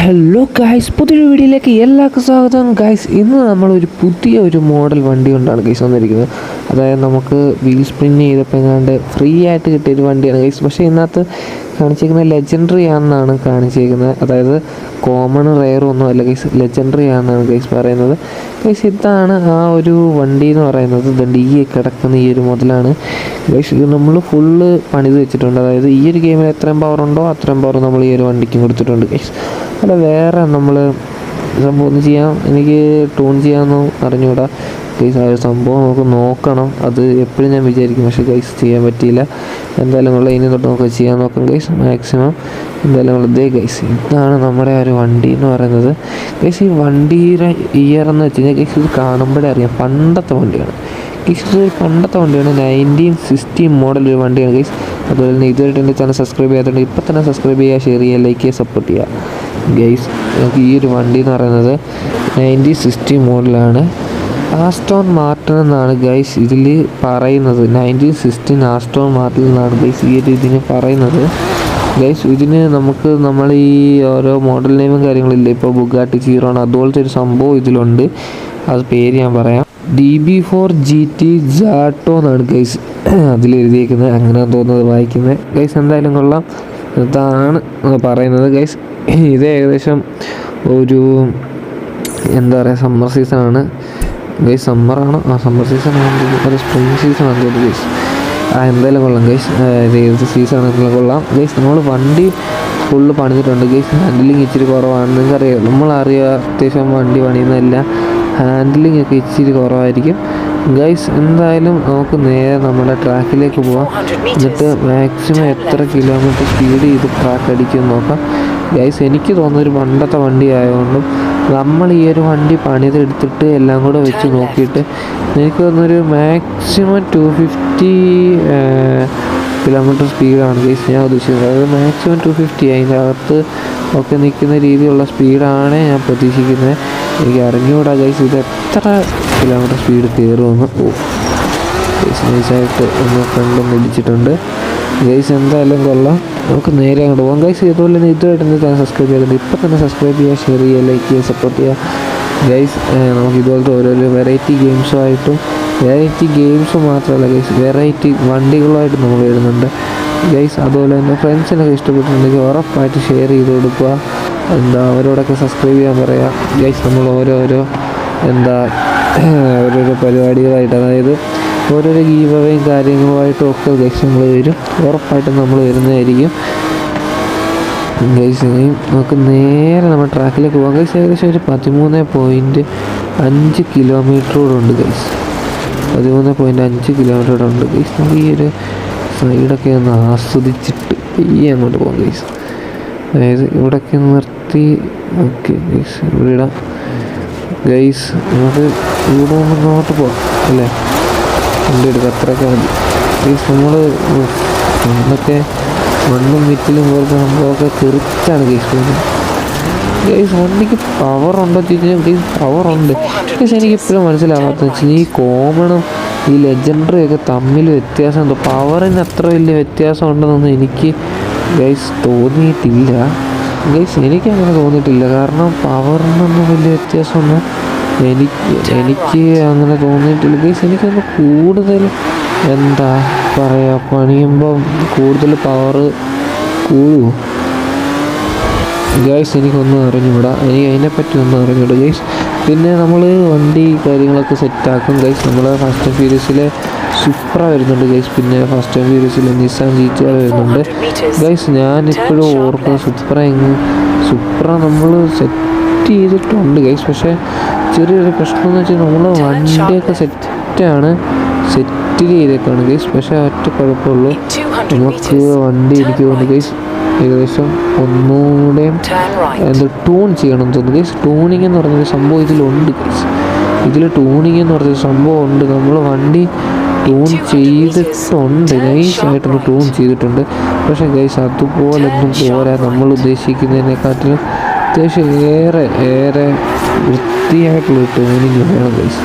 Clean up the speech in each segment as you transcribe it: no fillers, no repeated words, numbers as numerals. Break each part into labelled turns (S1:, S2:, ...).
S1: Hello guys, പുതിയൊരു വീഡിയോയിലേക്ക് എല്ലാവർക്കും സ്വാഗതം. ഗായ്സ്, ഇന്ന് നമ്മളൊരു പുതിയ മോഡൽ വണ്ടി കൊണ്ടാണ് ഗൈസ് വന്നിരിക്കുന്നത്. അതായത് നമുക്ക് വീൽ സ്പിൻ ചെയ്തപ്പോൾ എങ്ങാണ്ട് ഫ്രീ ആയിട്ട് കിട്ടിയൊരു വണ്ടിയാണ് ഗൈസ്. പക്ഷേ ഇതിനകത്ത് കാണിച്ചേക്കുന്നത് ലെജൻഡറി ആണെന്നാണ് കാണിച്ചേക്കുന്നത്. അതായത് കോമൺ റെയർ ഒന്നും അല്ല ഗൈസ്, ലെജൻഡറി ആണെന്നാണ് ഗൈസ് പറയുന്നത്. ഗൈസ്, ഇതാണ് ആ ഒരു വണ്ടി എന്ന് പറയുന്നത്. ഇതുണ്ട് ഈ കിടക്കുന്ന ഈ ഒരു മുതലാണ് ഗൈസ്. ഇത് നമ്മൾ ഫുള്ള് പണിത് വെച്ചിട്ടുണ്ട്. അതായത് ഈ ഒരു ഗെയിമിൽ എത്രയും പവർ ഉണ്ടോ അത്രയും പവർ നമ്മൾ ഈ ഒരു വണ്ടിക്കും കൊടുത്തിട്ടുണ്ട് ഗൈസ്. അല്ല, വേറെ നമ്മൾ സംഭവം ഒന്നും ചെയ്യാം, എനിക്ക് ട്യൂൺ ചെയ്യാമെന്നോ അറിഞ്ഞുകൂടാ ഗൈസ്. ആ ഒരു സംഭവം നമുക്ക് നോക്കണം. അത് എപ്പോഴും ഞാൻ വിചാരിക്കും, പക്ഷേ ഗൈസ് ചെയ്യാൻ പറ്റിയില്ല. എന്തായാലും ഉള്ള ഇനി തൊട്ട് നമുക്ക് ചെയ്യാൻ നോക്കാം ഗൈസ് മാക്സിമം. എന്തായാലും ഉള്ളതേ ഗൈസ്, ഇതാണ് നമ്മുടെ ഒരു വണ്ടി എന്ന് പറയുന്നത് ഗൈസ്. ഈ വണ്ടിയുടെ ഇയർ എന്ന് വെച്ച് കഴിഞ്ഞാൽ ഗൈസ്, ഇത് കാണുമ്പോഴേ അറിയാം പണ്ടത്തെ വണ്ടിയാണ് ഗൈസ്. ഇത് പണ്ടത്തെ വണ്ടിയാണ്, 1960 മോഡൽ ഒരു വണ്ടിയാണ് ഗൈസ്. അതുപോലെ തന്നെ ഇതുവരെയായിട്ട് എൻ്റെ ചാനൽ സബ്സ്ക്രൈബ് ചെയ്യാത്തതുകൊണ്ട് ഇപ്പോൾ തന്നെ സബ്സ്ക്രൈബ് ചെയ്യുക, ഷെയർ ചെയ്യുക, ലൈക്ക് ചെയ്യുക, സപ്പോർട്ട് ചെയ്യുക ഗൈസ്. നമുക്ക് ഈ ഒരു വണ്ടി എന്ന് പറയുന്നത് 1960 മോഡലാണ്. ആസ്റ്റോൺ മാർട്ടിൻ എന്നാണ് ഗൈസ് ഇതിൽ പറയുന്നത്. 1916 ആസ്റ്റോൺ മാർട്ടിൻ എന്നാണ് ഗൈസ് ഈ ഒരു ഇതിന് പറയുന്നത് ഗൈസ്. ഇതിന് നമുക്ക് നമ്മൾ ഈ ഓരോ മോഡൽ നെയിമും കാര്യങ്ങളില്ല, ഇപ്പോൾ ബുഗാട്ടി, ചീറോൺ അതുപോലത്തെ ഒരു സംഭവം ഇതിലുണ്ട്. അത് പേര് ഞാൻ പറയാം, DB4 GT ജാട്ടോ എന്നാണ് ഗൈസ് അതിലെഴുതിയേക്കുന്നത്. അങ്ങനെ തോന്നുന്നത് വായിക്കുന്നത് ഗൈസ്. എന്തായാലും കൊള്ളാം, ഇതാണ് പറയുന്നത് ഗൈസ്. ഇത് ഏകദേശം ഒരു എന്താ പറയുക, സമ്മർ സീസണാണ് ഗൈസ്. സമ്മറാണോ? സമ്മർ സീസൺ ആണെന്ന്, അത് സ്പ്രിങ് സീസൺ ആണെന്ന് തോന്നുന്നു ഗൈസ്. എന്തായാലും കൊള്ളാം ഗൈസ്. ഏത് സീസണാണെങ്കിലും കൊള്ളാം ഗൈസ്. നമ്മൾ വണ്ടി ഫുള്ള് പണിതിട്ടുണ്ട് ഗൈസ്. ഹാൻഡിലിങ് ഇച്ചിരി കുറവാണ്, നിങ്ങൾക്കറിയാം, നമ്മളറിയാം അത്യാവശ്യം വണ്ടി പണിയുന്നതല്ല, ഹാൻഡിലിംഗ് ഒക്കെ ഇച്ചിരി കുറവായിരിക്കും ഗൈസ്. എന്തായാലും നമുക്ക് നേരെ നമ്മുടെ ട്രാക്കിലേക്ക് പോവാം. എന്നിട്ട് മാക്സിമം എത്ര കിലോമീറ്റർ സ്പീഡ് ചെയ്ത് ട്രാക്ക് അടിക്കുമെന്ന് നോക്കാം ഗൈസ്. എനിക്ക് തോന്നുന്നൊരു പണ്ടത്തെ വണ്ടി ആയതുകൊണ്ടും നമ്മൾ ഈ ഒരു വണ്ടി പണിതെടുത്തിട്ട് എല്ലാം കൂടെ വെച്ച് നോക്കിയിട്ട് എനിക്ക് തോന്നുന്നൊരു മാക്സിമം 250 കിലോമീറ്റർ സ്പീഡാണ് ഗൈസ് ഞാൻ ഉദ്ദേശിക്കുന്നത്. അതായത് മാക്സിമം 250, അതിൻ്റെ അകത്ത് ഒക്കെ നിൽക്കുന്ന രീതിയിലുള്ള സ്പീഡാണ് ഞാൻ പ്രതീക്ഷിക്കുന്നത്. എനിക്ക് അറിഞ്ഞുകൂടാ ഗൈസ് ഇത് എത്ര കിലോമീറ്റർ സ്പീഡ് കയറുമെന്ന്. ഗൈസ് നൈസായിട്ട് ഒന്ന് ഫ്രണ്ടൊന്ന് ഇടിച്ചിട്ടുണ്ട് ഗൈസ്. എന്തായാലും കൊള്ളാം, നമുക്ക് നേരെ അങ്ങോട്ട് പോകാം ഗൈസ്. ഇതുപോലെ തന്നെ ഇതുമായിട്ട് ഞാൻ സബ്സ്ക്രൈബ് ചെയ്യുന്നുണ്ട്, ഇപ്പോൾ തന്നെ സബ്സ്ക്രൈബ് ചെയ്യുക, ഷെയർ ചെയ്യുക, ലൈക്ക് ചെയ്യുക, സപ്പോർട്ട് ചെയ്യുക ഗൈസ്. നമുക്ക് ഇതുപോലത്തെ ഓരോരോ വെറൈറ്റി ഗെയിംസും മാത്രമല്ല ഗൈസ്, വെറൈറ്റി വണ്ടികളുമായിട്ട് നമ്മൾ വരുന്നുണ്ട് ഗൈസ്. അതുപോലെ തന്നെ ഫ്രണ്ട്സിനൊക്കെ ഇഷ്ടപ്പെട്ടിട്ടുണ്ടെങ്കിൽ ഉറപ്പായിട്ട് ഷെയർ ചെയ്ത് കൊടുക്കുക. അവരോടൊക്കെ സബ്സ്ക്രൈബ് ചെയ്യാൻ പറയാം ഗൈസ്. നമ്മൾ ഓരോരോ പരിപാടികളായിട്ട്, അതായത് ഓരോരോ ഗീവ് അവേയും കാര്യങ്ങളുമായിട്ടും ഒക്കെ ഗൈസ് നമ്മൾ വരും, ഉറപ്പായിട്ടും നമ്മൾ വരുന്നതായിരിക്കും ഗൈസ്. നമുക്ക് നേരെ നമ്മുടെ ട്രാക്കിലേക്ക് പോകാം ഗൈസ്. ഏകദേശം ഒരു 13.5 കിലോമീറ്ററോടുണ്ട് ഗൈസ്. 13.5 കിലോമീറ്ററോടുണ്ട് ഗൈസ്. നമുക്ക് ഈ ഒരു സൈഡൊക്കെ ഒന്ന് ആസ്വദിച്ചിട്ട് ഈ അങ്ങോട്ട് പോകാം ഗൈസ്. അതായത് ഇവിടെയൊക്കെ നിർത്തി ഓക്കെ ഗൈസ്, ഇവിടെ ഇടാം ഗൈസ്. നമുക്ക് ഇവിടെ അങ്ങോട്ട് പോകാം അല്ലേ, വണ്ടി എടുക്കുക, അത്രയൊക്കെ മതി ഗൈസ്. നമ്മൾ അന്നൊക്കെ മണ്ണും വിറ്റിലും പോലത്തെ സംഭവമൊക്കെ തെറിച്ചാണ് ഗൈസ് പോകുന്നത് ഗൈസ്. വണ്ടിക്ക് പവർ ഉണ്ടോ ചോദിച്ചാൽ ഗൈസ് പവറുണ്ട് ഗൈസ്. എനിക്ക് ഇപ്പോഴും മനസ്സിലാവാത്തതെന്ന് വെച്ചാൽ ഈ കോമണും ഈ ലെജൻഡറി ഒക്കെ തമ്മിൽ വ്യത്യാസം എന്തോ, പവറിന് അത്ര വലിയ വ്യത്യാസം ഉണ്ടെന്നൊന്നും എനിക്ക് ഗൈസ് തോന്നിയിട്ടില്ല ഗൈസ്. എനിക്കങ്ങനെ തോന്നിയിട്ടില്ല, കാരണം പവറിനൊന്നും വലിയ വ്യത്യാസമൊന്നും എനിക്ക് അങ്ങനെ തോന്നിയിട്ടില്ല ഗൈസ്. എനിക്കൊന്ന് കൂടുതൽ എന്താ പറയുക, പണിയുമ്പം കൂടുതൽ പവർ കൂടുമോ ഗൈസ്, എനിക്കൊന്നും അറിഞ്ഞുകൂടാ, എനിക്ക് അതിനെപ്പറ്റി ഒന്നും അറിഞ്ഞൂടാ ഗൈസ്. പിന്നെ നമ്മൾ വണ്ടി കാര്യങ്ങളൊക്കെ സെറ്റാക്കും ഗൈസ്. നമ്മൾ ഫാസ്റ്റ് ആൻഡ് ഫ്യൂരിയസിലെ സുപ്ര വരുന്നുണ്ട് ഗൈസ്, പിന്നെ ഫാസ്റ്റ് ആൻഡ് ഫ്യൂരിയസിലെ നിസാൻ GT-R വരുന്നുണ്ട് ഗൈസ്. ഞാനിപ്പോഴും ഓർക്കുന്ന സുപ്ര നമ്മൾ സെറ്റ് ചെയ്തിട്ടുണ്ട് ഗൈസ്. പക്ഷേ ചെറിയൊരു പ്രശ്നം എന്ന് വെച്ചാൽ നമ്മൾ വണ്ടിയൊക്കെ സെറ്റ് ചെയ്തേക്കാണ് ഗൈസ്. പക്ഷേ ഒറ്റ കുഴപ്പമുള്ളൂ, നമുക്ക് വണ്ടി എനിക്ക് തോന്നുന്നു ഗൈസ് ഏകദേശം ഒന്നുകൂടെ ട്യൂൺ ചെയ്യണം എന്ന് തോന്നുന്നു ഗൈസ്. ട്യൂണിങ് എന്ന് പറഞ്ഞൊരു സംഭവം ഇതിലുണ്ട് ഗൈസ്. ട്യൂണിങ് എന്ന് പറഞ്ഞൊരു സംഭവം ഉണ്ട്. നമ്മൾ വണ്ടി ട്യൂൺ ചെയ്തിട്ടുണ്ട്, നൈസായിട്ടൊന്ന് ട്യൂൺ ചെയ്തിട്ടുണ്ട്. പക്ഷേ ഗൈസ് അതുപോലൊന്നും പോരാ, നമ്മൾ ഉദ്ദേശിക്കുന്നതിനെക്കാട്ടിലും അത്യാവശ്യം ഏറെ വൃത്തിയായിട്ടുള്ള ട്യൂണിങ് വേണം ഗൈസ്.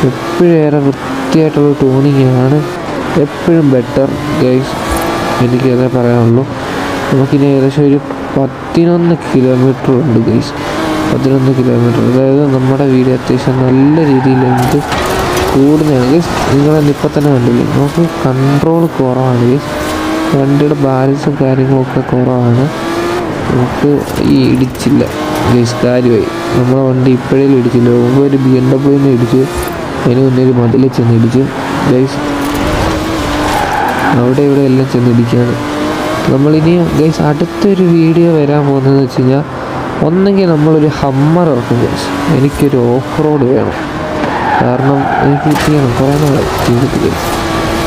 S1: എപ്പോഴും ഏറെ വൃത്തിയായിട്ടുള്ള ട്യൂണിങ് ആണ് എപ്പോഴും ബെറ്റർ ഗൈസ്, എനിക്കതേ പറയാനുള്ളൂ. നമുക്കിനി ഏകദേശം ഒരു 11 കിലോമീറ്റർ ഉണ്ട് ഗൈസ്. 11 കിലോമീറ്റർ, അതായത് നമ്മുടെ വീട് അത്യാവശ്യം നല്ല രീതിയിൽ എന്ത് കൂടുന്നതാണ് ഗൈസ്. നിങ്ങളിപ്പോൾ തന്നെ കണ്ടില്ലേ, നമുക്ക് കൺട്രോൾ കുറവാണ് ഗൈസ്. വണ്ടിയുടെ ബാലൻസും കാര്യങ്ങളൊക്കെ കുറവാണ്. നമുക്ക് ഈ ഇടിച്ചില്ല ഗൈസ്, കാര്യമായി. നമ്മളെ വണ്ടി ഇപ്പോഴേലും ഇടിച്ചില്ല. മുമ്പ് ഒരു BMW ഇടിച്ചു, അതിന് മുന്നേ ഒരു മതിൽ ചെന്ന് ഇടിച്ചു ഗൈസ്. അവിടെ ഇവിടെ എല്ലാം ചെന്നിടിക്കുകയാണ്. നമ്മളിനി ഗൈസ് അടുത്തൊരു വീഡിയോ വരാൻ പോകുന്നതെന്ന് വെച്ച് കഴിഞ്ഞാൽ, ഒന്നെങ്കിൽ നമ്മളൊരു ഹമ്മർ ഇറക്കും ഗൈസ്. എനിക്കൊരു ഓഫ് റോഡ് വേണം, കാരണം എനിക്ക് ചെയ്യണം, കുറേ നാളായി ചെയ്തിട്ട് ഗൈസ്.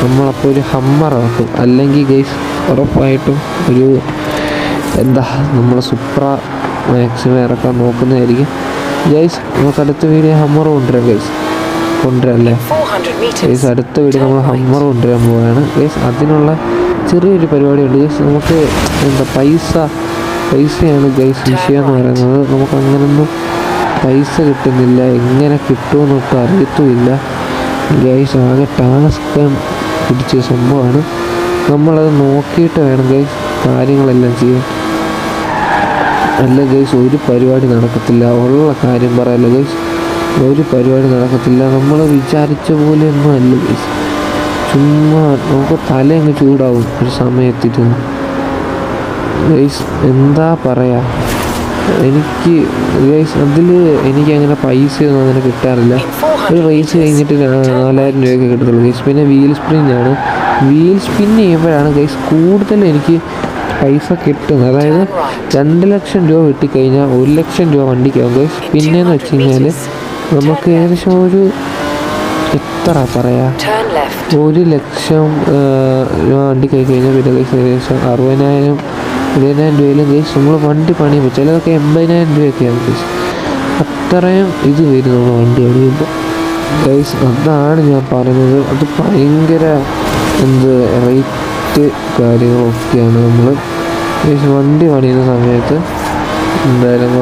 S1: നമ്മളപ്പോൾ ഒരു ഹമ്മർ ഇറക്കും, അല്ലെങ്കിൽ ഗൈസ് ഉറപ്പായിട്ടും ഒരു നമ്മൾ സുപ്ര മാക്സിമം ഇറക്കാൻ നോക്കുന്നതായിരിക്കും ഗൈസ്. നമുക്ക് അടുത്ത വീഡിയോ ഹമ്മർ കൊണ്ടുവരാം ഗൈസ്, കൊണ്ടുവരാം ഗൈസ്. അടുത്ത വീഡിയോ നമ്മൾ ഹമ്മർ കൊണ്ടുവരാൻ പോവുകയാണ് ഗൈസ്. അതിനുള്ള ചെറിയൊരു പരിപാടിയുണ്ട് ഗൈസ്. നമുക്ക് പൈസയാണ് ഗൈസ് വിഷയം എന്ന് പറയുന്നത്. നമുക്ക് അങ്ങനൊന്നും പൈസ കിട്ടുന്നില്ല, എങ്ങനെ കിട്ടുമെന്നൊട്ടും അറിയത്തുമില്ല ഗൈസ്. ആകെ ടാസ്ക് പിടിച്ച സംഭവമാണ്. നമ്മളത് നോക്കിയിട്ട് വേണം ഗൈസ് കാര്യങ്ങളെല്ലാം ചെയ്യാൻ. അല്ല ഗൈസ് ഒരു പരിപാടി നടക്കത്തില്ല, ഉള്ള കാര്യം പറയാമല്ലോ ഗൈസ്. ഒരു പരിപാടി നടക്കത്തില്ല, നമ്മൾ വിചാരിച്ച പോലെയൊന്നും അല്ല ഗൈസ്. ചുമ്മാ നമുക്ക് തലയങ്ങ് ചൂടാവും ഒരു സമയത്തിരുന്ന് ഗൈസ്. എന്താ പറയുക, എനിക്ക് ഗൈസ് എനിക്കങ്ങനെ പൈസയൊന്നും അങ്ങനെ കിട്ടാറില്ല. ഒരു റേസ് കഴിഞ്ഞിട്ട് 4000 രൂപയൊക്കെ കിട്ടത്തുള്ളൂ ഗൈസ്. പിന്നെ വീൽ സ്പിൻ ചെയ്യുമ്പോഴാണ് ഗൈസ് കൂടുതൽ എനിക്ക് പൈസ കിട്ടുന്നത്. അതായത് 2 ലക്ഷം രൂപ കിട്ടിക്കഴിഞ്ഞാൽ 1 ലക്ഷം രൂപ വണ്ടിക്കാവും ഗൈസ്. പിന്നെയെന്ന് വെച്ച് കഴിഞ്ഞാൽ നമുക്ക് ഏകദേശം ഒരു എത്ര പറയാ 1 ലക്ഷം രൂപ വണ്ടി കഴിഞ്ഞാൽ പിന്നെ ഗൈസ് ഏകദേശം 60,000-70,000 രൂപയിലും ഗൈസ് നമ്മൾ വണ്ടി പണിയുമ്പോൾ ചിലതൊക്കെ 80,000 രൂപയൊക്കെയാണ് ഗൈസ്. അത്രയും ഇത് വരും നമ്മൾ വണ്ടി പണിയുമ്പോൾ ഗൈസ്. അതാണ് ഞാൻ പറയുന്നത്, അത് ഭയങ്കര റേറ്റ് കാര്യങ്ങളൊക്കെയാണ് നമ്മൾ ഗൈസ് വണ്ടി പണിയുന്ന സമയത്ത്. എന്തായാലും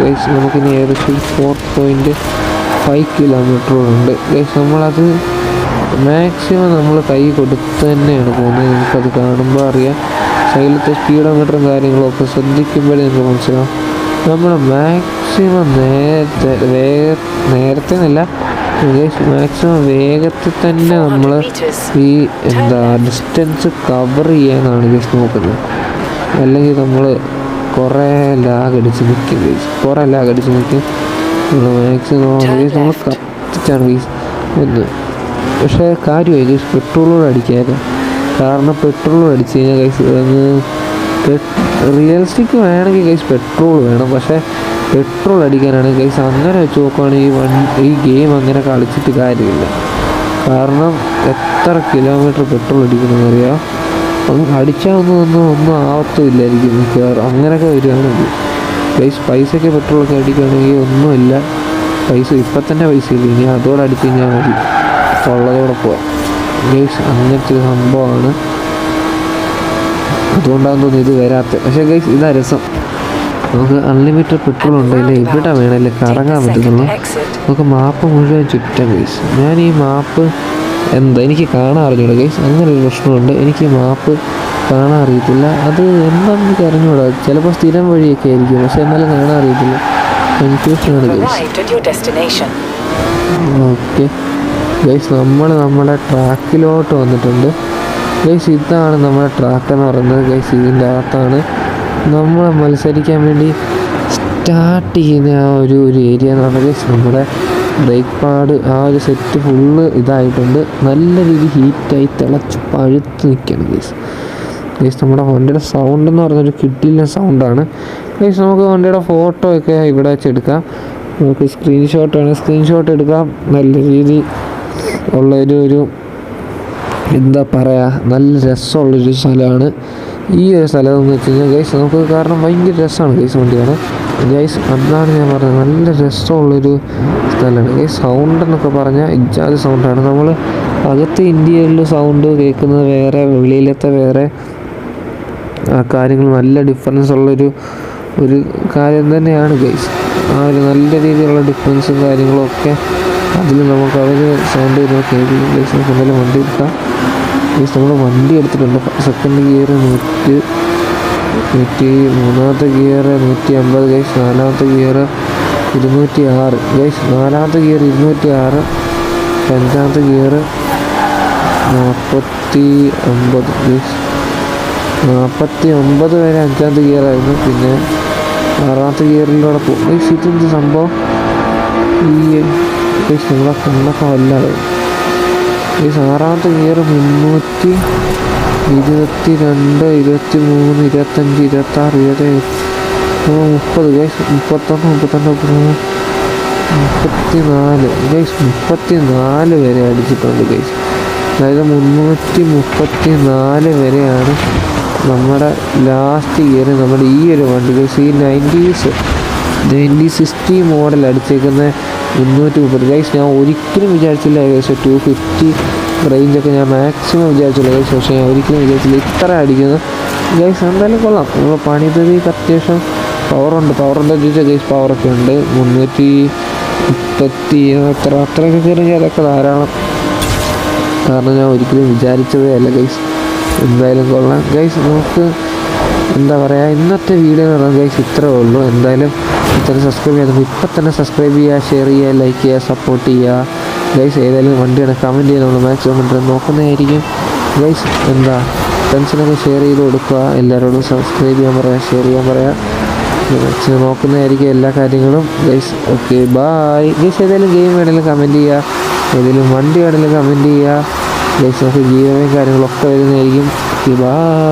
S1: ഗൈസ് നമുക്കിനി ഏകദേശം 4.5 കിലോമീറ്ററുണ്ട് ഗൈസ്. നമ്മളത് മാക്സിമം നമ്മൾ കൈ കൊടുത്ത് തന്നെയാണ് പോകുന്നത്. നമുക്കത് കാണുമ്പോൾ അറിയാം. സൈഡിലത്തെ സ്പീഡോമീറ്ററും കാര്യങ്ങളൊക്കെ ശ്രദ്ധിക്കുമ്പോഴേ നമുക്ക് മനസ്സിലാവും. നമ്മൾ മാക്സിമം നേരത്തെ എന്നല്ല ഗൈസ്, മാക്സിമം വേഗത്തിൽ തന്നെ നമ്മൾ ഈ ഡിസ്റ്റൻസ് കവർ ചെയ്യാനാണ് ഗൈസ് നോക്കുന്നത്. അല്ലെങ്കിൽ നമ്മൾ കുറേ ലാഗ് അടിച്ച് നിൽക്കും ഗൈസ്, നമ്മൾ മാക്സിമം ഗൈസ് നമ്മൾ കത്തിച്ചാണ് ഗൈസ് ഒന്ന്. പക്ഷേ കാര്യമായി ഗൈസ് പെട്രോളോട് അടിക്കാതെ, കാരണം പെട്രോൾ അടിച്ച് കഴിഞ്ഞാൽ ഗൈസ് റിയലിസ്റ്റിക് വേണമെങ്കിൽ ഗൈസ് പെട്രോൾ വേണം. പക്ഷേ പെട്രോൾ അടിക്കാനാണെങ്കിൽ ഗൈസ് അങ്ങനെ വെച്ച് നോക്കുവാണെങ്കിൽ ഈ ഗെയിം അങ്ങനെ കളിച്ചിട്ട് കാര്യമില്ല. കാരണം എത്ര കിലോമീറ്റർ പെട്രോൾ അടിക്കണമെന്ന് അറിയാം. അടിച്ചാൽ ഒന്നും ആവത്തുമില്ലായിരിക്കും മിക്കവാറും. അങ്ങനെയൊക്കെ വരികയാണെങ്കിൽ ഗൈസ് പൈസയ്ക്ക് പെട്രോളൊക്കെ അടിക്കുകയാണെങ്കിൽ ഒന്നുമില്ല. ഇപ്പം തന്നെ പൈസ ഇല്ല, ഇനി അതോടെ അടിച്ച് കഴിഞ്ഞാൽ മതി, ഉള്ളതോടെ പോവാം ഗൈസ്. അങ്ങനത്തെ ഒരു സംഭവമാണ്. അതുകൊണ്ടാണെന്ന് തോന്നുന്നു ഇത് വരാത്ത. പക്ഷേ ഗൈസ് ഇതാ രസം, നമുക്ക് അൺലിമിറ്റഡ് പെട്രോൾ ഉണ്ടെങ്കിൽ എവിടെ വേണമല്ലേ കറങ്ങാൻ പറ്റുന്നുള്ളൂ. നമുക്ക് മാപ്പ് മുഴുവൻ ചുറ്റാം ഗൈസ്. ഞാൻ ഈ മാപ്പ് എനിക്ക് കാണാൻ അറിഞ്ഞൂടാ ഗൈസ്, അങ്ങനെ ഒരു പ്രശ്നമുണ്ട്. എനിക്ക് മാപ്പ് കാണാൻ അറിയത്തില്ല. അത് എന്താണെന്ന് എനിക്ക് അറിഞ്ഞൂടാ. ചിലപ്പോൾ സ്ഥിരം വഴിയൊക്കെ ആയിരിക്കും, പക്ഷെ എന്നാലും കാണാൻ അറിയത്തില്ല. കൺഫ്യൂഷനാണ് ഗൈസ്. ഓക്കെ ഗൈസ്, നമ്മുടെ ട്രാക്കിലോട്ട് വന്നിട്ടുണ്ട് ഗൈസ്. ഇതാണ് നമ്മുടെ ട്രാക്ക് എന്ന് പറയുന്നത് ഗൈസ്. ഇതിൻ്റെ അകത്താണ് നമ്മൾ മത്സരിക്കാൻ വേണ്ടി സ്റ്റാർട്ട് ചെയ്യുന്ന ആ ഒരു ഏരിയ എന്ന് പറഞ്ഞാൽ ഗൈസ്. നമ്മുടെ ബ്രേക്ക് പാഡ് ആ ഒരു സെറ്റ് ഫുള്ള് ഇതായിട്ടുണ്ട്, നല്ല രീതിയിൽ ഹീറ്റായി തിളച്ച് പഴുത്ത് നിൽക്കുകയാണ് ഗൈസ്. നമ്മുടെ വണ്ടിയുടെ സൗണ്ട് എന്ന് പറയുന്നൊരു കിട്ടില്ല സൗണ്ടാണ് ഗൈസ്. നമുക്ക് വണ്ടിയുടെ ഫോട്ടോ ഒക്കെ ഇവിടെ വെച്ചെടുക്കാം. നമുക്ക് സ്ക്രീൻഷോട്ട് എടുക്കാം. നല്ല രീതി ഉള്ളൊരു എന്താ പറയുക, നല്ല രസമുള്ളൊരു സ്ഥലമാണ് ഈ ഒരു സ്ഥലം എന്ന് വെച്ച് കഴിഞ്ഞാൽ ഗൈസ്. നമുക്ക് കാരണം ഭയങ്കര രസമാണ് ഗൈസ് വണ്ടിയാണ് ഗൈസ്. അതാണ് ഞാൻ പറഞ്ഞത്, നല്ല രസമുള്ളൊരു സ്ഥലമാണ് ഗൈസ്. സൗണ്ട് എന്നൊക്കെ പറഞ്ഞാൽ ഇജാതി സൗണ്ടാണ്. നമ്മൾ അകത്ത് ഇന്ത്യയിൽ സൗണ്ട് കേൾക്കുന്നത് വേറെ, വെളിയിലത്തെ വേറെ കാര്യങ്ങൾ നല്ല ഡിഫറൻസ് ഉള്ളൊരു കാര്യം തന്നെയാണ് ഗൈസ്. ആ ഒരു നല്ല രീതിയിലുള്ള ഡിഫറൻസും കാര്യങ്ങളൊക്കെ അതിൽ നമുക്ക് സൗണ്ട് വരുമ്പോൾ കേൾക്കും ഗൈസ്. നമുക്ക് എന്തായാലും വണ്ടി എടുക്കാം ഗൈസ്. നമ്മൾ വണ്ടി എടുത്തിട്ടുണ്ട്. സെക്കൻഡ് ഗിയർ മൂന്നാമത്തെ ഗിയർ 150 ഗൈസ്. നാലാമത്തെ ഗിയർ 206 ഗൈസ്. നാലാമത്തെ ഗിയർ 206. അഞ്ചാമത്തെ ഗിയർ 49 ഗൈസ്. 49 വരെ അഞ്ചാമത്തെ ഗിയറായിരുന്നു. പിന്നെ ആറാമത്തെ ഗിയറിലൂടെ പോകും ഗൈസ്. ഇതെന്ത് സംഭവം? ഈ ഗൈസ് നിങ്ങളെ കണ്ണൊക്കെ വല്ലാതെ ഗൈസ്. ആറാമത്തെ ഗിയർ 322, 23, 25, 26, 27, 30 ഗൈസ്. 31, 32, 34 ഗൈസ്. 34 വരെ അടിച്ചിട്ടുണ്ട് ഗൈസ്. അതായത് 334 വരെയാണ് നമ്മുടെ ലാസ്റ്റ് ഗിയർ നമ്മുടെ ഈ ഒരു വണ്ടി ഗൈസ്. ഈ 9060 മോഡൽ അടിച്ചേക്കുന്ന 330 ഗൈസ്. ഞാൻ ഒരിക്കലും വിചാരിച്ചില്ല ഏകദേശം 250 റേഞ്ചൊക്കെ ഞാൻ മാക്സിമം വിചാരിച്ചില്ല ഗൈസ്. പക്ഷേ ഞാൻ ഒരിക്കലും വിചാരിച്ചില്ല ഇത്ര അടിക്കുന്നത് ഗൈസ്. എന്തായാലും കൊള്ളാം. നമ്മൾ പണിതതിക്ക് അത്യാവശ്യം പവറുണ്ട് ചോദിച്ചാൽ ഗൈസ്. പവറൊക്കെ ഉണ്ട്. 330 അത്രയൊക്കെ കയറിയാൽ അതൊക്കെ ധാരാളം. കാരണം ഞാൻ ഒരിക്കലും വിചാരിച്ചതേ അല്ല ഗൈസ്. എന്തായാലും കൊള്ളാം ഗൈസ്. നമുക്ക് എന്താ പറയുക, ഇന്നത്തെ വീഡിയോ എന്ന് പറഞ്ഞാൽ ഗൈസ് ഇത്രേ ഉള്ളൂ. എന്തായാലും ഇത്ര സബ്സ്ക്രൈബ് ചെയ്യാതെ ഇപ്പം തന്നെ സബ്സ്ക്രൈബ് ചെയ്യുക, ഷെയർ ചെയ്യുക, ലൈക്ക് ചെയ്യുക, സപ്പോർട്ട് ചെയ്യുക ഗൈസ്. ഏതായാലും വണ്ടിയാണ് കമൻറ്റ് ചെയ്യുക. നമ്മൾ മാക്സിമം നോക്കുന്നതായിരിക്കും ഗൈസ്. എന്താ ഫ്രണ്ട്സിനൊക്കെ ഷെയർ ചെയ്ത് കൊടുക്കുക. എല്ലാവരോടും സബ്സ്ക്രൈബ് ചെയ്യാൻ പറയുക, ഷെയർ ചെയ്യാൻ പറയുക. മാക്സിമം നോക്കുന്നതായിരിക്കും എല്ലാ കാര്യങ്ങളും ഗൈസ്. Okay bye guys. ഏതെങ്കിലും ഗെയിം വേണമെങ്കിലും കമൻറ്റ് ചെയ്യുക, ഏതെങ്കിലും വണ്ടി വേണമെങ്കിലും കമൻറ്റ് ചെയ്യുക ഗൈസ്. നമുക്ക് ഗെയിമും കാര്യങ്ങളൊക്കെ വരുന്നതായിരിക്കും. Okay bye.